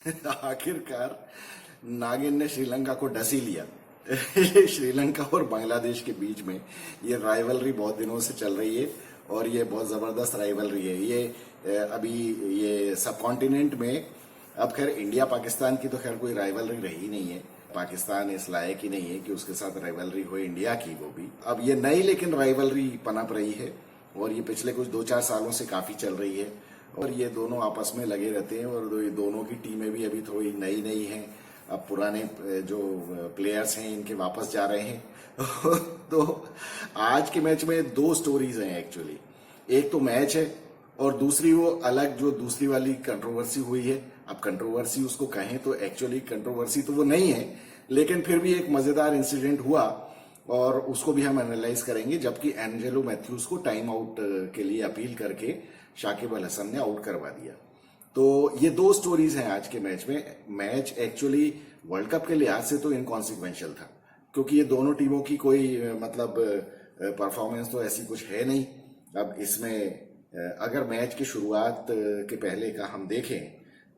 आखिरकार नागिन ने श्रीलंका को डस ही लिया। श्रीलंका और बांग्लादेश के बीच में ये राइवलरी बहुत दिनों से चल रही है और ये बहुत जबरदस्त राइवलरी है। ये अभी ये सब कॉन्टिनेंट में अब खैर इंडिया पाकिस्तान की तो खैर कोई राइवलरी रही नहीं है। पाकिस्तान इस लायक ही नहीं है कि उसके साथ राइवलरी हो इंडिया की, वो भी अब ये नई लेकिन राइवलरी पनप रही है और ये पिछले कुछ 2-4 सालों से काफी चल रही है और ये दोनों आपस में लगे रहते हैं और ये दोनों की टीमें भी अभी थोड़ी नई नई हैं। अब पुराने जो प्लेयर्स हैं इनके वापस जा रहे हैं। तो आज के मैच में दो स्टोरीज हैं एक्चुअली। एक तो मैच है और दूसरी वो अलग जो दूसरी वाली कंट्रोवर्सी हुई है। अब कंट्रोवर्सी उसको कहें तो एक्चुअली कंट्रोवर्सी तो वो नहीं है, लेकिन फिर भी एक मजेदार इंसिडेंट हुआ और उसको भी हम एनालाइज करेंगे। जबकि एंजेलो मैथ्यूज को टाइम आउट के लिए अपील करके शाकिब अल हसन ने आउट करवा दिया। तो ये दो स्टोरीज हैं आज के मैच में। मैच एक्चुअली वर्ल्ड कप के लिहाज से तो इनकॉन्सिक्वेंशियल था क्योंकि ये दोनों टीमों की कोई मतलब परफॉर्मेंस तो ऐसी कुछ है नहीं। अब इसमें अगर मैच की शुरुआत के पहले का हम देखें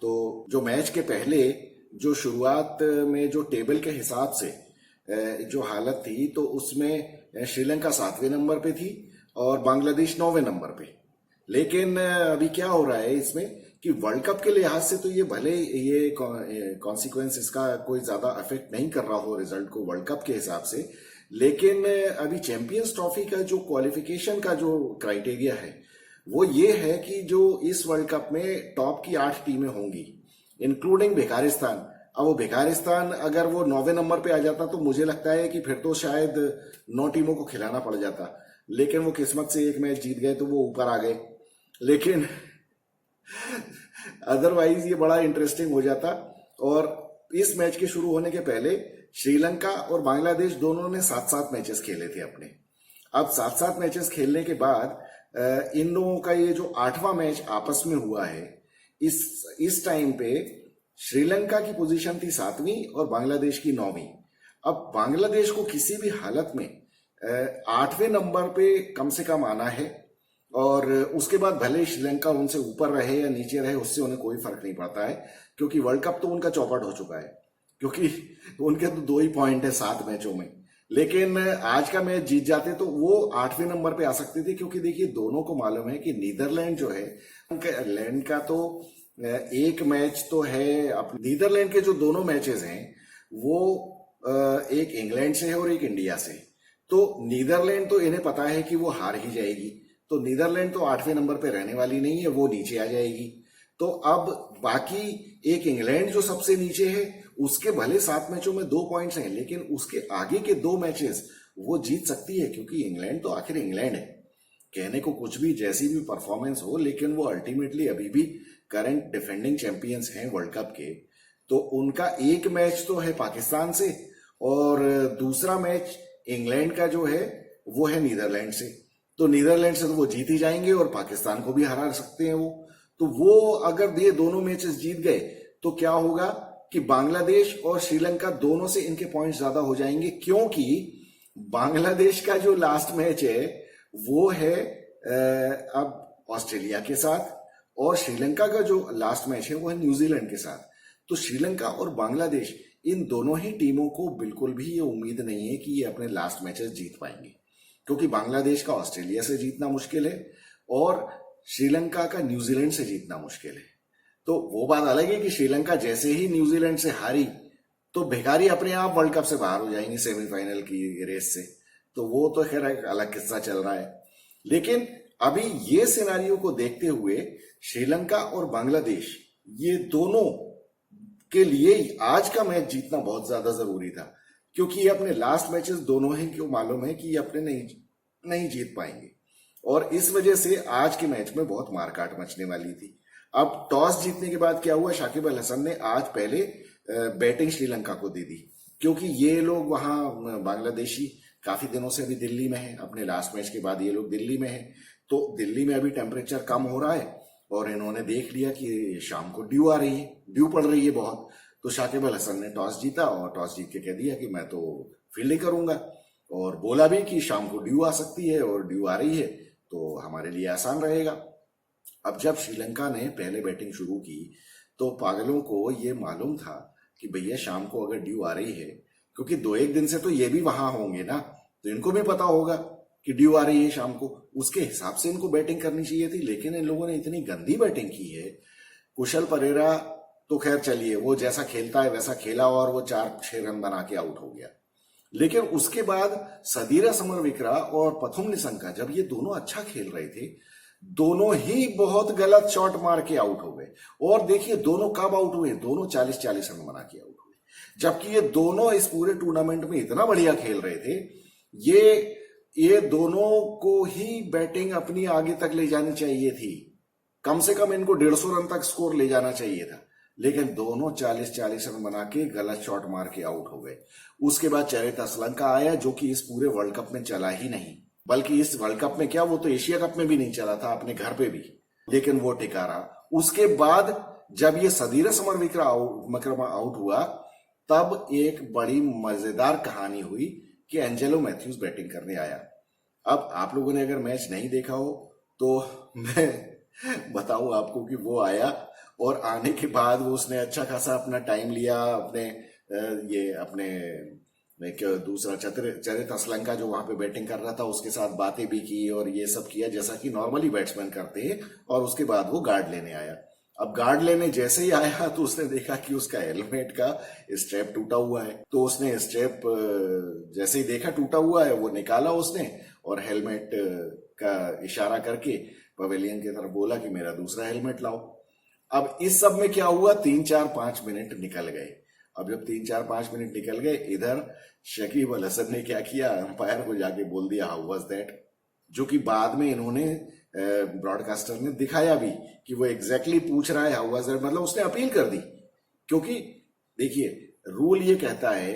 तो जो मैच के पहले जो शुरुआत में जो टेबल के हिसाब से जो हालत थी तो उसमें श्रीलंका 7वें नंबर पे थी और बांग्लादेश 9वें नंबर पे। लेकिन अभी क्या हो रहा है इसमें कि वर्ल्ड कप के लिहाज से तो ये भले ये कॉन्सिक्वेंस इसका कोई ज्यादा अफेक्ट नहीं कर रहा हो रिजल्ट को वर्ल्ड कप के हिसाब से, लेकिन अभी चैंपियंस ट्रॉफी का जो क्वालिफिकेशन का जो क्राइटेरिया है वो ये है कि जो इस वर्ल्ड कप में टॉप की 8 टीमें होंगी इंक्लूडिंग भिखारिस्तान। अब वो भिखारिस्तान अगर वो 9वें नंबर पे आ जाता तो मुझे लगता है कि फिर तो शायद 9 टीमों को खिलाना पड़ जाता, लेकिन वो किस्मत से एक मैच जीत गए तो वो ऊपर आ गए। लेकिन अदरवाइज ये बड़ा इंटरेस्टिंग हो जाता। और इस मैच के शुरू होने के पहले श्रीलंका और बांग्लादेश दोनों ने 7-7 मैचेस खेले थे अपने। अब 7-7 मैचेस खेलने के बाद इन लोगों का ये जो 8वां मैच आपस में हुआ है, इस टाइम पे श्रीलंका की पोजीशन थी 7वीं और बांग्लादेश की 9वीं। अब बांग्लादेश को किसी भी हालत में 8वें नंबर पे कम से कम आना है और उसके बाद भले श्रीलंका उनसे ऊपर रहे या नीचे रहे उससे उन्हें कोई फर्क नहीं पड़ता है क्योंकि वर्ल्ड कप तो उनका चौपट हो चुका है, क्योंकि उनके तो 2 ही पॉइंट है 7 मैचों में। लेकिन आज का मैच जीत जाते तो वो 8वें नंबर पे आ सकते थे क्योंकि देखिए दोनों को मालूम है कि नीदरलैंड जो है लैंड का तो एक मैच तो है। नीदरलैंड के जो दोनों मैचेस हैं वो एक इंग्लैंड से है और एक इंडिया से। तो नीदरलैंड तो इन्हें पता है कि वो हार ही जाएगी, तो नीदरलैंड तो 8वें नंबर पे रहने वाली नहीं है, वो नीचे आ जाएगी। तो अब बाकी एक इंग्लैंड जो सबसे नीचे है उसके भले 7 मैचों में 2 पॉइंट्स हैं, लेकिन उसके आगे के 2 मैचेस वो जीत सकती है क्योंकि इंग्लैंड तो आखिर इंग्लैंड है। कहने को कुछ भी जैसी भी परफॉर्मेंस हो, लेकिन वो अल्टीमेटली अभी भी करंट डिफेंडिंग चैंपियंस हैं वर्ल्ड कप के। तो उनका एक मैच तो है पाकिस्तान से और दूसरा मैच इंग्लैंड का जो है वो है नीदरलैंड से। तो नीदरलैंड से तो वो जीत ही जाएंगे और पाकिस्तान को भी हरा सकते हैं वो। तो वो अगर ये दोनों मैचेस जीत गए तो क्या होगा कि बांग्लादेश और श्रीलंका दोनों से इनके पॉइंट्स ज्यादा हो जाएंगे, क्योंकि बांग्लादेश का जो लास्ट मैच है वो है अब ऑस्ट्रेलिया के साथ और श्रीलंका का जो लास्ट मैच है वो है न्यूजीलैंड के साथ। तो श्रीलंका और बांग्लादेश इन दोनों ही टीमों को बिल्कुल भी ये उम्मीद नहीं है कि ये अपने लास्ट मैचेस जीत पाएंगे, क्योंकि बांग्लादेश का ऑस्ट्रेलिया से जीतना मुश्किल है और श्रीलंका का न्यूजीलैंड से जीतना मुश्किल है। तो वो बात अलग है कि श्रीलंका जैसे ही न्यूजीलैंड से हारी तो भिखारी अपने आप वर्ल्ड कप से बाहर हो जाएंगे सेमीफाइनल की रेस से। तो वो तो खैर एक अलग किस्सा चल रहा है। लेकिन अभी ये सिनारियो को देखते हुए श्रीलंका और बांग्लादेश ये दोनों के लिए आज का मैच जीतना बहुत ज्यादा जरूरी था, क्योंकि ये अपने लास्ट मैचेस दोनों ही को मालूम है कि ये अपने नहीं जीत पाएंगे और इस वजह से आज के मैच में बहुत मारकाट मचने वाली थी। अब टॉस जीतने के बाद क्या हुआ, शाकिब अल हसन ने आज पहले बैटिंग श्रीलंका को दे दी, क्योंकि ये लोग वहां बांग्लादेशी काफी दिनों से अभी दिल्ली में है। अपने लास्ट मैच के बाद ये लोग दिल्ली में है, तो दिल्ली में अभी टेम्परेचर कम हो रहा है और इन्होंने देख लिया कि शाम को ड्यू पड़ रही है बहुत। तो शाकिब अल हसन ने टॉस जीता और टॉस जीत के कह दिया कि मैं तो फील्डिंग करूंगा और बोला भी कि शाम को ड्यू आ सकती है और ड्यू आ रही है तो हमारे लिए आसान रहेगा। अब जब श्रीलंका ने पहले बैटिंग शुरू की तो पागलों को ये मालूम था कि भैया शाम को अगर ड्यू आ रही है, क्योंकि 2-1 दिन से तो ये भी वहां होंगे ना, तो इनको भी पता होगा कि ड्यू आ रही है शाम को, उसके हिसाब से इनको बैटिंग करनी चाहिए थी। लेकिन इन लोगों ने इतनी गंदी बैटिंग की है। कुशल परेरा तो खैर चलिए, वो जैसा खेलता है वैसा खेला और वो 4-6 रन बना के आउट हो गया। लेकिन उसके बाद सदीरा समरविक्रा और पथुम निशंका, जब ये दोनों अच्छा खेल रहे थे, दोनों ही बहुत गलत शॉट मार के आउट हो गए। और देखिए दोनों कब आउट हुए, दोनों 40-40 रन बना के आउट हुए, जबकि ये दोनों इस पूरे टूर्नामेंट में इतना बढ़िया खेल रहे थे। ये दोनों को ही बैटिंग अपनी आगे तक ले जानी चाहिए थी, कम से कम इनको 150 रन तक स्कोर ले जाना चाहिए था। लेकिन दोनों 40-40 रन बना के गलत शॉट मार के आउट हो गए। उसके बाद चरित असलंका आया, जो कि इस पूरे वर्ल्ड कप में चला ही नहीं, बल्कि इस वर्ल्ड कप में क्या, वो तो एशिया कप में भी नहीं चला था अपने घर पे भी, लेकिन वो टिका रहा। उसके बाद जब ये सदीरा समरविक्रा आउट हुआ, तब एक बड़ी मजेदार कहानी हुई कि एंजेलो मैथ्यूज बैटिंग करने आया। अब आप लोगों ने अगर मैच नहीं देखा हो तो मैं बताऊं आपको कि वो आया, और आने के बाद वो उसने अच्छा खासा अपना टाइम लिया, अपने एक दूसरा चरित असलंका जो वहां पे बैटिंग कर रहा था उसके साथ बातें भी की और ये सब किया जैसा कि नॉर्मली बैट्समैन करते हैं। और उसके बाद वो गार्ड लेने आया। अब गार्ड लेने जैसे ही आया तो उसने देखा कि उसका हेलमेट का स्ट्रैप टूटा हुआ है। तो उसने स्ट्रैप जैसे ही देखा टूटा हुआ है, वो निकाला उसने और हेलमेट का इशारा करके पवेलियन की तरफ बोला कि मेरा दूसरा हेलमेट लाओ। अब इस सब में क्या हुआ, 3-4-5 मिनट निकल गए। अब जब 3-4-5 मिनट निकल गए, इधर शकीब अल हसन ने क्या किया, अंपायर को जाके बोल दिया हाउ वाज दैट, जो कि बाद में इन्होंने ब्रॉडकास्टर ने दिखाया भी कि वो एग्जैक्टली पूछ रहा है हाउ वाज दैट, मतलब उसने अपील कर दी। क्योंकि देखिए रूल ये कहता है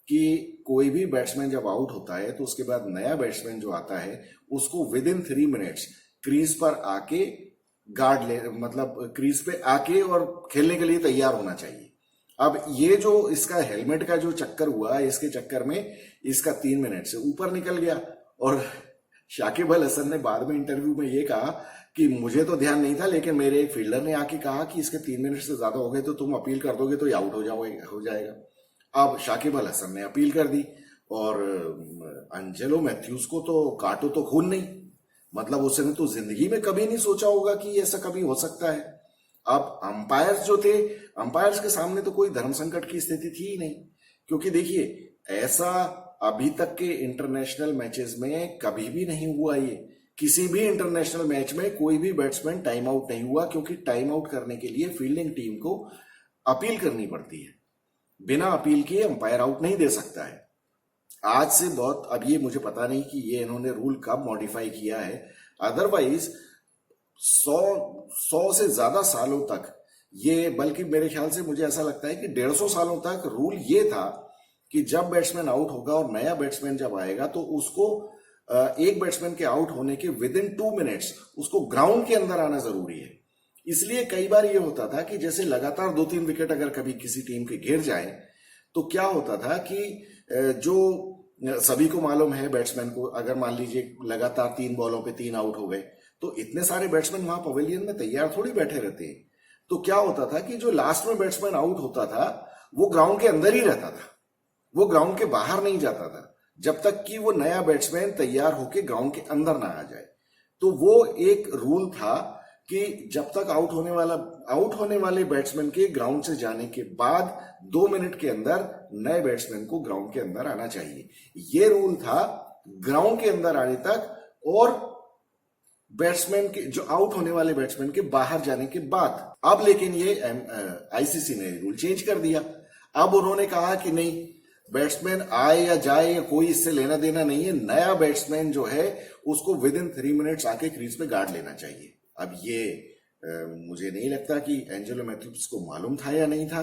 कि कोई भी बैट्समैन जब आउट होता है तो उसके बाद नया बैट्समैन जो आता है उसको विद इन 3 मिनट्स क्रीज पर आके मतलब क्रीज पे आके और खेलने के लिए तैयार होना चाहिए। अब ये जो इसका हेलमेट का जो चक्कर हुआ, इसके चक्कर में इसका 3 मिनट से ऊपर निकल गया। और शाकिब अल हसन ने बाद में इंटरव्यू में ये कहा कि मुझे तो ध्यान नहीं था, लेकिन मेरे एक फील्डर ने आके कहा कि इसके 3 मिनट से ज्यादा हो गए तो तुम अपील कर दोगे तो ये आउट हो जाएगा। अब शाकिब अल हसन ने अपील कर दी और एंजेलो मैथ्यूज को तो काटो तो खून नहीं, मतलब उसने तो जिंदगी में कभी नहीं सोचा होगा कि ऐसा कभी हो सकता है। अब अंपायर्स जो थे, अंपायर्स के सामने तो कोई धर्म संकट की स्थिति थी ही नहीं, क्योंकि देखिए ऐसा अभी तक के इंटरनेशनल मैचेस में कभी भी नहीं हुआ। ये किसी भी इंटरनेशनल मैच में कोई भी बैट्समैन टाइम आउट नहीं हुआ, क्योंकि टाइम आउट करने के लिए फील्डिंग टीम को अपील करनी पड़ती है। बिना अपील किए अंपायर आउट नहीं दे सकता है। आज से बहुत, अब ये मुझे पता नहीं कि ये इन्होंने रूल कब मॉडिफाई किया है, अदरवाइज 100 से ज्यादा सालों तक ये, बल्कि मेरे ख्याल से मुझे ऐसा लगता है कि 150 सालों तक रूल ये था कि जब बैट्समैन आउट होगा और नया बैट्समैन जब आएगा तो उसको एक बैट्समैन के आउट होने के विद इन 2 मिनट्स उसको ग्राउंड के अंदर आना जरूरी है। इसलिए कई बार ये होता था कि जैसे लगातार 2-3 विकेट अगर कभी किसी टीम के गिर जाए तो क्या होता था कि जो सभी को मालूम है बैट्समैन को, अगर मान लीजिए लगातार 3 बॉलों पे 3 आउट हो गए तो इतने सारे बैट्समैन वहां पवेलियन में तैयार थोड़ी बैठे रहते हैं। तो क्या होता था कि जो लास्ट में बैट्समैन आउट होता था वो ग्राउंड के अंदर ही रहता था, वो ग्राउंड के बाहर नहीं जाता था जब तक कि वो नया बैट्समैन तैयार होके ग्राउंड के अंदर ना आ जाए। तो वो एक रूल था कि जब तक आउट होने वाले बैट्समैन के ग्राउंड से जाने के बाद 2 मिनट के अंदर नए बैट्समैन को ग्राउंड के अंदर आना चाहिए। ये रूल था ग्राउंड के अंदर आने तक और बैट्समैन के, जो आउट होने वाले बैट्समैन के बाहर जाने के बाद। अब लेकिन ये आईसीसी ने रूल चेंज कर दिया। अब उन्होंने कहा कि नहीं, बैट्समैन आए या जाए या कोई इससे लेना देना नहीं है, नया बैट्समैन जो है उसको विद इन 3 मिनट्स आके क्रीज पे गार्ड लेना चाहिए। अब ये मुझे नहीं लगता कि एंजेलो मैथ्यूज को मालूम था या नहीं था,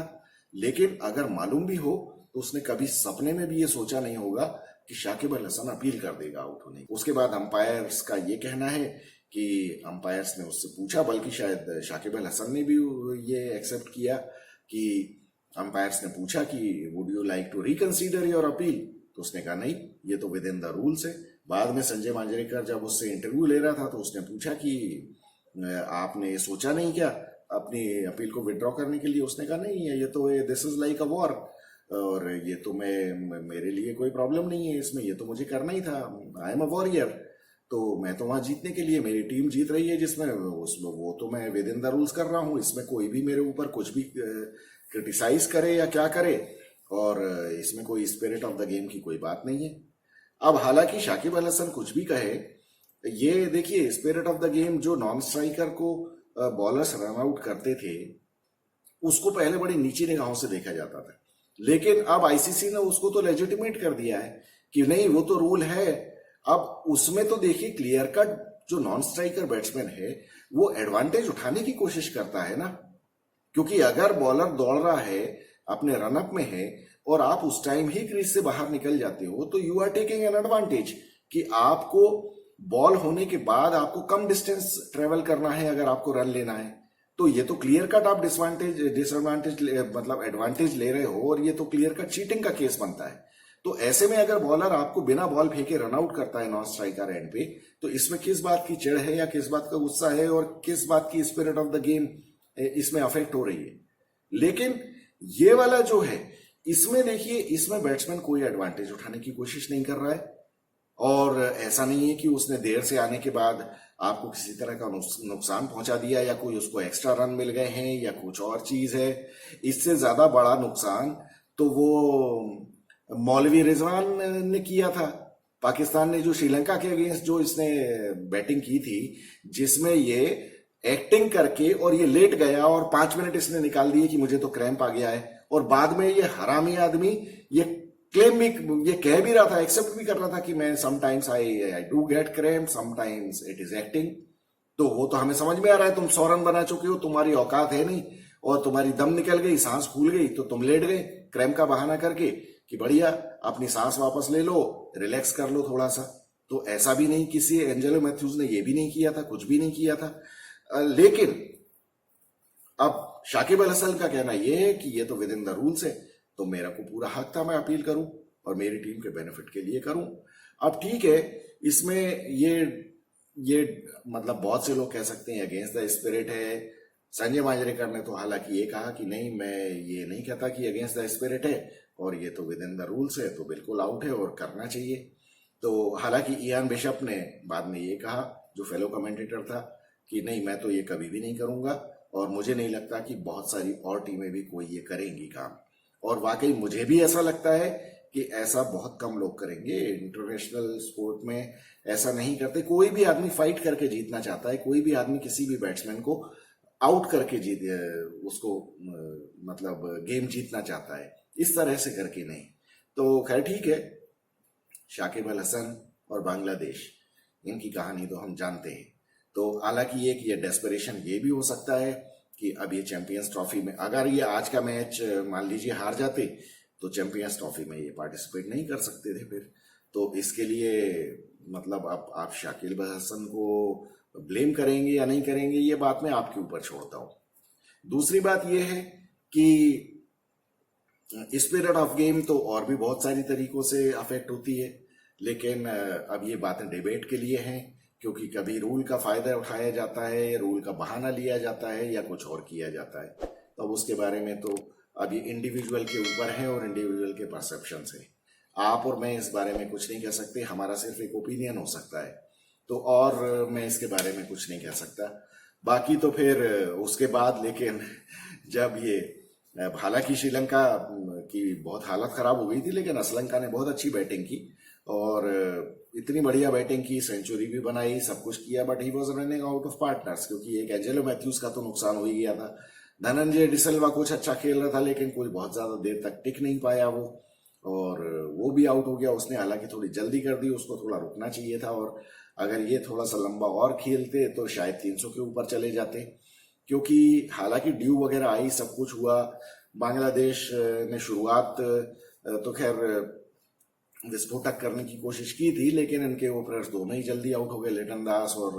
लेकिन अगर मालूम भी हो तो उसने कभी सपने में भी ये सोचा नहीं होगा कि शाकिब अल हसन अपील कर देगा आउट होने। उसके बाद अंपायर्स का ये कहना है कि अंपायर्स ने उससे पूछा, बल्कि शायद शाकिब अल हसन ने भी ये एक्सेप्ट किया कि अंपायर्स ने पूछा कि would you like to reconsider your appeal, तो उसने कहा नहीं, ये तो विद इन द रूल्स है। बाद में संजय मांजरेकर जब उससे इंटरव्यू ले रहा था तो उसने पूछा कि आपने सोचा नहीं क्या, अपनी अपील को विड्रॉ करने के लिए उसने कहा नहीं है, ये this is like a war, और ये तो मेरे लिए कोई प्रॉब्लम नहीं है इसमें, ये तो मुझे करना ही था, आई एम अ वॉरियर, तो मैं तो वहां जीतने के लिए, मेरी टीम जीत रही है जिसमें उसमें वो तो मैं विद इन द रूल्स कर रहा हूँ, इसमें कोई भी मेरे ऊपर कुछ भी क्रिटिसाइज करे या क्या करे, और इसमें कोई स्पिरिट ऑफ द गेम की कोई बात नहीं है। अब हालांकि शाकिब अल हसन कुछ भी कहे, ये देखिए स्पिरिट ऑफ द गेम, जो नॉन स्ट्राइकर को बॉलर्स रन आउट करते थे उसको पहले बड़ी नीची निगाहों से देखा जाता था, लेकिन अब आईसीसी ने उसको तो लेजिटिमेट कर दिया है कि नहीं वो तो रूल है। अब उसमें तो देखिए क्लियर कट जो नॉन स्ट्राइकर बैट्समैन है वो एडवांटेज उठाने की कोशिश करता है ना, क्योंकि अगर बॉलर दौड़ रहा है अपने रनअप में है और आप उस टाइम ही क्रीज से बाहर निकल जाते हो तो you are taking an advantage कि आपको बॉल होने के बाद आपको कम डिस्टेंस ट्रेवल करना है अगर आपको रन लेना है, तो ये तो क्लियर कट आप डिसएडवांटेज मतलब एडवांटेज ले रहे हो, और ये तो क्लियर कट चीटिंग का केस बनता है। तो ऐसे में अगर बॉलर आपको बिना बॉल फेंके रन आउट करता है नॉन स्ट्राइकर एंड पे, तो इसमें किस बात की चिढ़ है या किस बात का गुस्सा है और किस बात की स्पिरिट ऑफ द गेम इसमें अफेक्ट हो रही है। लेकिन ये वाला जो है इसमें देखिए, इसमें बैट्समैन कोई एडवांटेज उठाने की कोशिश नहीं कर रहा है, और ऐसा नहीं है कि उसने देर से आने के बाद आपको किसी तरह का नुकसान पहुंचा दिया या कोई उसको एक्स्ट्रा रन मिल गए हैं या कुछ और चीज है। इससे ज्यादा बड़ा नुकसान तो वो मौलवी रिजवान ने किया था। पाकिस्तान ने जो श्रीलंका के अगेंस्ट जो इसने बैटिंग की थी, जिसमें ये एक्टिंग करके और ये लेट गया और 5 मिनट इसने निकाल दिए कि मुझे तो क्रैम्प आ गया है, और बाद में ये हरामी आदमी ये क्लेम भी, ये कह भी रहा था, एक्सेप्ट भी कर रहा था कि मैं sometimes I do get cramp, sometimes it is acting. तो वो तो हमें समझ में आ रहा है, तुम 100 रन बना चुके हो, तुम्हारी औकात है नहीं, और तुम्हारी दम निकल गई, सांस फूल गई, तो तुम लेट गए क्रैम्प का बहाना करके कि बढ़िया अपनी सांस वापस ले लो, रिलैक्स कर लो थोड़ा सा। तो ऐसा भी नहीं, किसी एंजेलो मैथ्यूज ने ये भी नहीं किया था, कुछ भी नहीं किया था। लेकिन अब शाकिब अल हसन का कहना यह है कि ये तो विद इन द रूल्स है, तो मेरा को पूरा हक था मैं अपील करूं और मेरी टीम के बेनिफिट के लिए करूं। अब ठीक है, इसमें ये मतलब बहुत से लोग कह सकते हैं अगेंस्ट द स्पिरिट है। संजय मांजरेकर ने तो हालांकि ये कहा कि नहीं, मैं ये नहीं कहता कि अगेंस्ट द स्पिरिट है, और ये तो विद इन द रूल्स है, तो बिल्कुल आउट है और करना चाहिए। तो हालांकि इयान बिशप ने बाद में ये कहा, जो फेलो कमेंटेटर था, कि नहीं मैं तो ये कभी भी नहीं करूंगा, और मुझे नहीं लगता कि बहुत सारी और टीमें भी कोई ये करेंगी काम। और वाकई मुझे भी ऐसा लगता है कि ऐसा बहुत कम लोग करेंगे। इंटरनेशनल स्पोर्ट में ऐसा नहीं करते। कोई भी आदमी फाइट करके जीतना चाहता है, कोई भी आदमी किसी भी बैट्समैन को आउट करके उसको मतलब गेम जीतना चाहता है, इस तरह से करके नहीं। तो खैर ठीक है, शाकिब अल हसन और बांग्लादेश, इनकी कहानी तो हम जानते हैं। तो हालांकि ये डेस्परेशन ये भी हो सकता है कि अब ये चैंपियंस ट्रॉफी में, अगर ये आज का मैच मान लीजिए हार जाते, तो चैंपियंस ट्रॉफी में ये पार्टिसिपेट नहीं कर सकते थे फिर। तो इसके लिए मतलब अब आप शाकिब अल हसन को ब्लेम करेंगे या नहीं करेंगे, ये बात मैं आपके ऊपर छोड़ता हूं। दूसरी बात ये है कि स्पिरिट ऑफ गेम तो और भी बहुत सारी तरीकों से अफेक्ट होती है, लेकिन अब ये बातें डिबेट के लिए हैं, क्योंकि कभी रूल का फायदा उठाया जाता है, रूल का बहाना लिया जाता है, या कुछ और किया जाता है। तो अब उसके बारे में तो अब ये इंडिविजुअल के ऊपर है और इंडिविजुअल के परसेप्शन से। आप और मैं इस बारे में कुछ नहीं कह सकते, हमारा सिर्फ एक ओपिनियन हो सकता है। तो और मैं इसके बारे में कुछ नहीं कह सकता। बाकी तो फिर उसके बाद, लेकिन जब ये, हालांकि श्रीलंका की बहुत हालत खराब हो गई थी, लेकिन असलंका ने बहुत अच्छी बैटिंग की और इतनी बढ़िया बैटिंग की, सेंचुरी भी बनाई, सब कुछ किया, but he was running out of partners, क्योंकि एक एंजेलो मैथ्यूज का तो नुकसान हो ही गया था। धनंजय डिसल्वा कुछ अच्छा खेल रहा था, लेकिन कोई बहुत ज्यादा देर तक टिक नहीं पाया वो, और वो भी आउट हो गया। उसने हालांकि थोड़ी जल्दी कर दी, उसको थोड़ा रुकना चाहिए था, और अगर ये थोड़ा सा लंबा और खेलते तो शायद 300 के ऊपर चले जाते, क्योंकि हालांकि ड्यू वगैरह आई, सब कुछ हुआ। बांग्लादेश ने शुरुआत तो खैर विस्फोटक करने की कोशिश की थी, लेकिन इनके ओपनर्स दोनों ही जल्दी आउट हो गए, लिटन दास और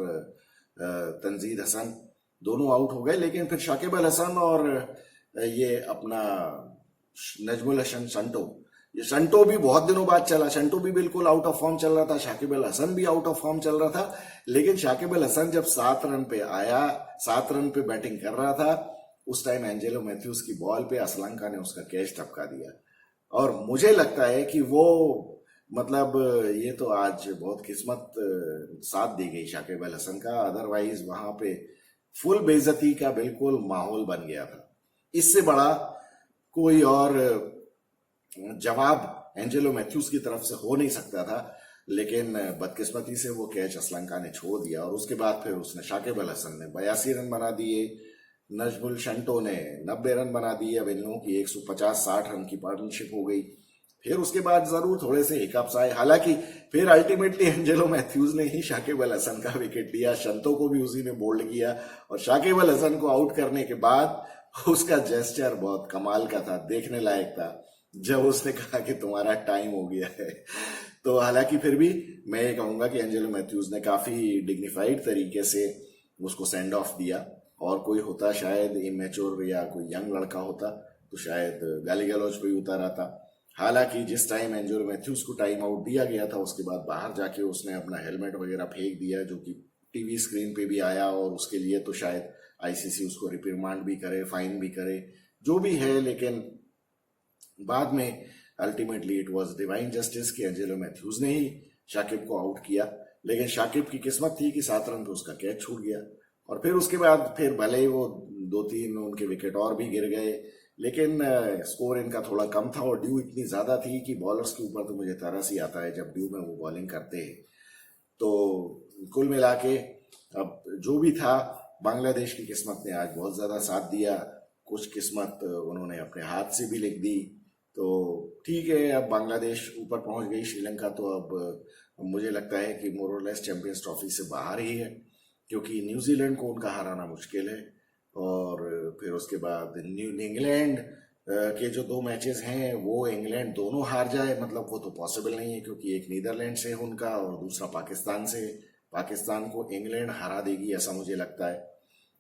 तंजीद हसन दोनों आउट हो गए। लेकिन फिर शाकिब अल हसन और ये अपना नजमुल हसन संटो, ये शंटो भी बहुत दिनों बाद चला, शंटो भी बिल्कुल आउट ऑफ फॉर्म चल रहा था, शाकिब अल हसन भी आउट ऑफ फॉर्म चल रहा था, लेकिन शाकिब अल हसन जब 7 रन पे आया, 7 रन पे बैटिंग कर रहा था, उस टाइम एंजेलो मैथ्यूज की बॉल पे असलंका ने उसका कैच टपका दिया। और मुझे लगता है कि वो मतलब ये तो आज बहुत किस्मत साथ दी गई शाकिब अल हसन का, अदरवाइज वहां पे फुल बेइज्जती का बिल्कुल माहौल बन गया था। इससे बड़ा कोई और जवाब एंजेलो मैथ्यूज की तरफ से हो नहीं सकता था, लेकिन बदकिस्मती से वो कैच असलंका ने छोड़ दिया। और उसके बाद फिर उसने शाकिब अल हसन ने 82 रन बना दिए, नजमुल शंटो ने 90 रन बना दिए। अब इन लोगों की 150-60 रन की पार्टनरशिप हो गई। फिर उसके बाद जरूर थोड़े से हिकअप्स आए, हालांकि फिर अल्टीमेटली एंजेलो मैथ्यूज ने ही शाकिब अल हसन का विकेट लिया, शंतो को भी उसी ने बोल्ड किया, और शाकिब अल हसन को आउट करने के बाद उसका जेस्चर बहुत कमाल का था, देखने लायक था, जब उसने कहा कि तुम्हारा टाइम हो गया है। तो हालांकि फिर भी मैं ये कहूंगा कि एंजेलो मैथ्यूज ने काफी डिग्निफाइड तरीके से उसको सेंड ऑफ दिया, और कोई होता शायद इमेच्योर या कोई यंग लड़का होता तो शायद गाली गलौज पे ही उतारा था। हालांकि जिस टाइम एंजेलो मैथ्यूज को टाइम आउट दिया गया था, उसके बाद बाहर जाके उसने अपना हेलमेट वगैरह फेंक दिया, जो कि टीवी स्क्रीन पे भी आया, और उसके लिए तो शायद आईसीसी उसको रिप्रिमांड भी करे, फाइन भी करे, जो भी है। लेकिन बाद में ultimately it was divine justice कि एंजेलो मैथ्यूज ने ही शाकिब को आउट किया, लेकिन शाकिब की किस्मत थी कि 7 रन पे उसका कैच छूट गया। और फिर उसके बाद फिर भले ही वो 2-3 उनके विकेट और भी गिर गए, लेकिन स्कोर इनका थोड़ा कम था, और ड्यू इतनी ज्यादा थी कि बॉलर्स के ऊपर तो मुझे तरस ही आता है जब ड्यू में वो बॉलिंग करते हैं। तो कुल मिला के अब जो भी था, बांग्लादेश की किस्मत ने आज बहुत ज्यादा साथ दिया, कुछ किस्मत उन्होंने अपने हाथ से भी लिख दी। तो ठीक है, अब बांग्लादेश ऊपर पहुंच गई, श्रीलंका तो अब मुझे लगता है कि मोर और लेस चैंपियंस ट्रॉफी से बाहर ही है, क्योंकि न्यूजीलैंड को उनका हराना मुश्किल है। और फिर उसके बाद इंग्लैंड के जो 2 मैचेस हैं वो इंग्लैंड दोनों हार जाए, मतलब वो तो पॉसिबल नहीं है, क्योंकि एक नीदरलैंड से है उनका और दूसरा पाकिस्तान से। पाकिस्तान को इंग्लैंड हरा देगी ऐसा मुझे लगता है,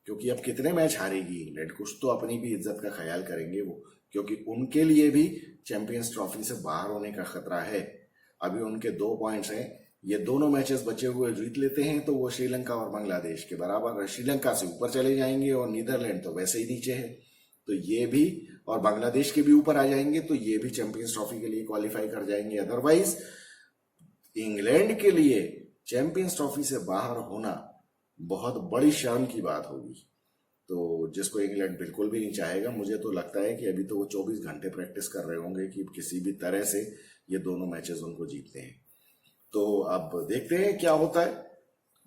क्योंकि अब कितने मैच हारेगी इंग्लैंड, कुछ तो अपनी भी इज्जत का ख्याल करेंगे वो, क्योंकि उनके लिए भी चैंपियंस ट्रॉफी से बाहर होने का खतरा है। अभी उनके 2 पॉइंट्स हैं, ये दोनों मैचेस बचे हुए जीत लेते हैं तो वो श्रीलंका और बांग्लादेश के बराबर, श्रीलंका से ऊपर चले जाएंगे, और नीदरलैंड तो वैसे ही नीचे है, तो ये भी, और बांग्लादेश के भी ऊपर आ जाएंगे, तो ये भी चैंपियंस ट्रॉफी के लिए क्वालिफाई कर जाएंगे। अदरवाइज इंग्लैंड के लिए चैंपियंस ट्रॉफी से बाहर होना बहुत बड़ी शर्म की बात होगी, तो जिसको इंग्लैंड बिल्कुल भी नहीं चाहेगा। मुझे तो लगता है कि अभी तो वो 24 घंटे प्रैक्टिस कर रहे होंगे कि किसी भी तरह से ये दोनों मैचेस उनको जीतते हैं। तो अब देखते हैं क्या होता है,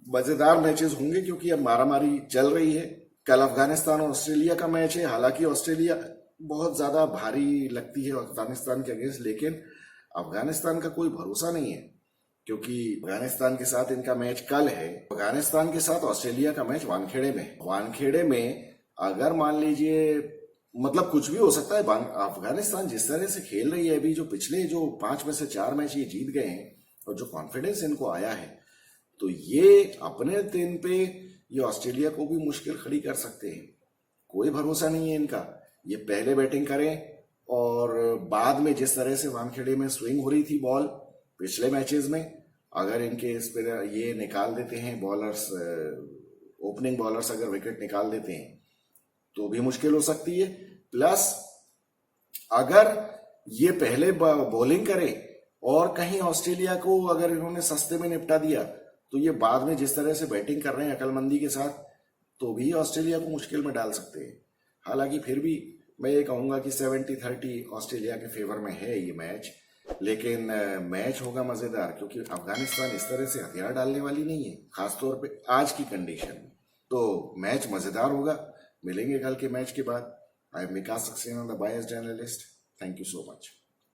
मजेदार मैचेस होंगे, क्योंकि अब मारामारी चल रही है। कल अफगानिस्तान और ऑस्ट्रेलिया का मैच है, हालांकि ऑस्ट्रेलिया बहुत ज्यादा भारी लगती है अफगानिस्तान के अगेंस्ट, लेकिन अफगानिस्तान का कोई भरोसा नहीं है, क्योंकि अफगानिस्तान के साथ इनका मैच कल है। अफगानिस्तान के साथ ऑस्ट्रेलिया का मैच वानखेड़े में अगर मान लीजिए, मतलब कुछ भी हो सकता है। अफगानिस्तान जिस तरह से खेल रही है अभी, जो पिछले जो 5 में से 4 मैच ये जीत गए हैं, और जो कॉन्फिडेंस इनको आया है, तो ये अपने दिन पे ये ऑस्ट्रेलिया को भी मुश्किल खड़ी कर सकते हैं। कोई भरोसा नहीं है इनका। ये पहले बैटिंग करें, और बाद में जिस तरह से वानखेड़े में स्विंग हो रही थी बॉल पिछले मैचेस में, अगर इनके इस पर ये निकाल देते हैं बॉलर्स, ओपनिंग बॉलर्स अगर विकेट निकाल देते हैं तो भी मुश्किल हो सकती है। प्लस अगर ये पहले बॉलिंग करे और कहीं ऑस्ट्रेलिया को अगर इन्होंने सस्ते में निपटा दिया, तो ये बाद में जिस तरह से बैटिंग कर रहे हैं अकलमंदी के साथ, तो भी ऑस्ट्रेलिया को मुश्किल में डाल सकते हैं। हालांकि फिर भी मैं ये कहूंगा कि 70-30 ऑस्ट्रेलिया के फेवर में है ये मैच, लेकिन मैच होगा मजेदार, क्योंकि अफगानिस्तान इस तरह से हथियार डालने वाली नहीं है, खासतौर पे आज की कंडीशन में। तो मैच मजेदार होगा। मिलेंगे कल के मैच के बाद। I am Vikas Saxena, the biased analyst. Thank you so much.